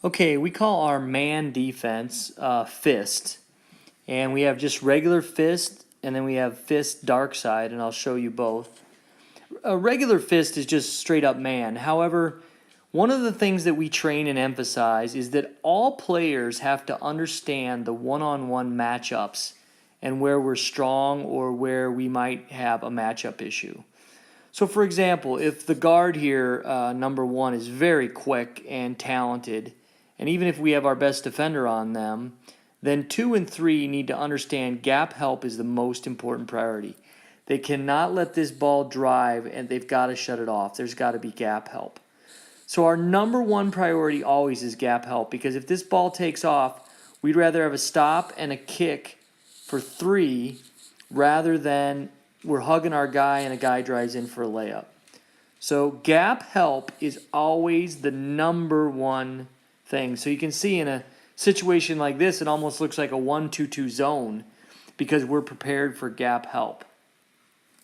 Okay, we call our man defense fist, and we have just regular fist, and then we have fist dark side, and I'll show you both. A regular fist is just straight up man. However, one of the things that we train and emphasize is that all players have to understand the one-on-one matchups and where we're strong or where we might have a matchup issue. So for example, if the guard here, number one, is very quick and talented, and even if we have our best defender on them, then 2 and 3 need to understand gap help is the most important priority. They cannot let this ball drive, and they've got to shut it off. There's got to be gap help. So our number one priority always is gap help, because if this ball takes off, we'd rather have a stop and a kick for 3 rather than we're hugging our guy and a guy drives in for a layup. So gap help is always the number one thing. So you can see in a situation like this, it almost looks like a 1-2-2 zone because we're prepared for gap help.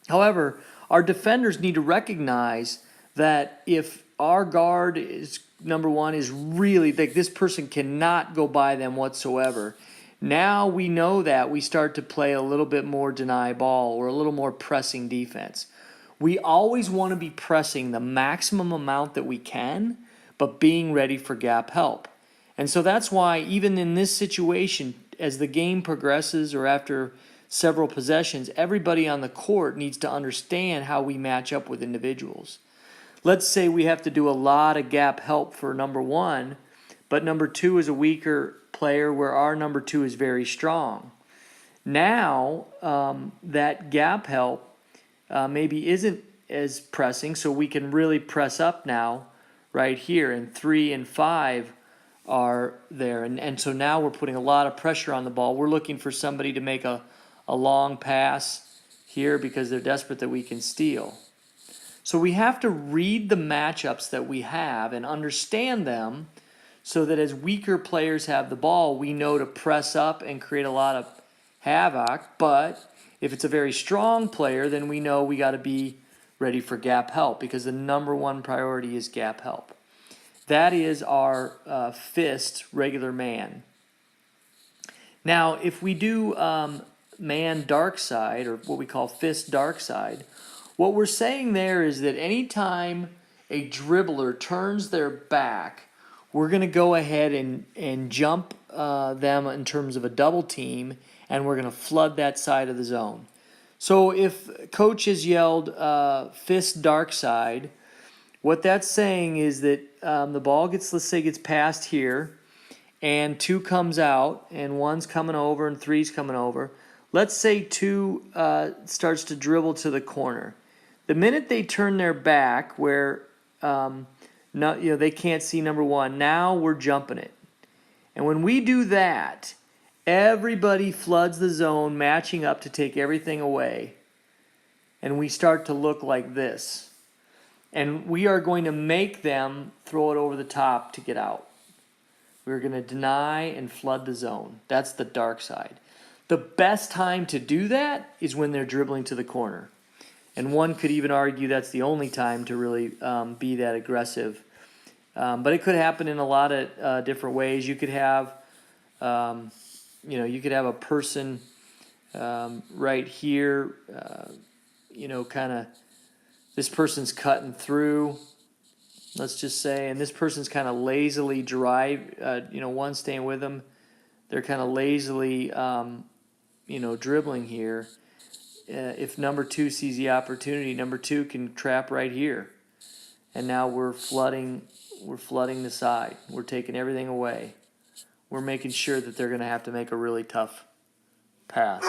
However, our defenders need to recognize that if our guard is number one is really like this person cannot go by them whatsoever. Now we know that we start to play a little bit more deny ball or a little more pressing defense. We always want to be pressing the maximum amount that we can, but being ready for gap help. And so that's why even in this situation, as the game progresses or after several possessions, everybody on the court needs to understand how we match up with individuals. Let's say we have to do a lot of gap help for number one, but number two is a weaker player where our number two is very strong. Now, that gap help maybe isn't as pressing, so we can really press up now right here, and 3 and 5 are there. And so now we're putting a lot of pressure on the ball. We're looking for somebody to make a long pass here because they're desperate that we can steal. So we have to read the matchups that we have and understand them so that as weaker players have the ball, we know to press up and create a lot of havoc. But if it's a very strong player, then we know we got to be ready for gap help because the number one priority is gap help. That is our fist regular man. Now, if we do man dark side, or what we call fist dark side, what we're saying there is that anytime a dribbler turns their back, we're going to go ahead and jump them in terms of a double team, and we're going to flood that side of the zone. So if coach has yelled fist dark side, what that's saying is that the ball gets, let's say, gets passed here, and 2 comes out, and 1's coming over, and 3's coming over. Let's say 2 starts to dribble to the corner. The minute they turn their back, where they can't see number one, now we're jumping it. And when we do that, everybody floods the zone, matching up to take everything away. And we start to look like this. And we are going to make them throw it over the top to get out. We're going to deny and flood the zone. That's the dark side. The best time to do that is when they're dribbling to the corner. And one could even argue that's the only time to really be that aggressive. But it could happen in a lot of different ways. You could have, you could have a person right here, kind of, this person's cutting through, let's just say, and this person's kind of lazily one staying with them. They're kind of lazily, dribbling here. If number 2 sees the opportunity, number 2 can trap right here. And now we're flooding the side. We're taking everything away. We're making sure that they're going to have to make a really tough pass.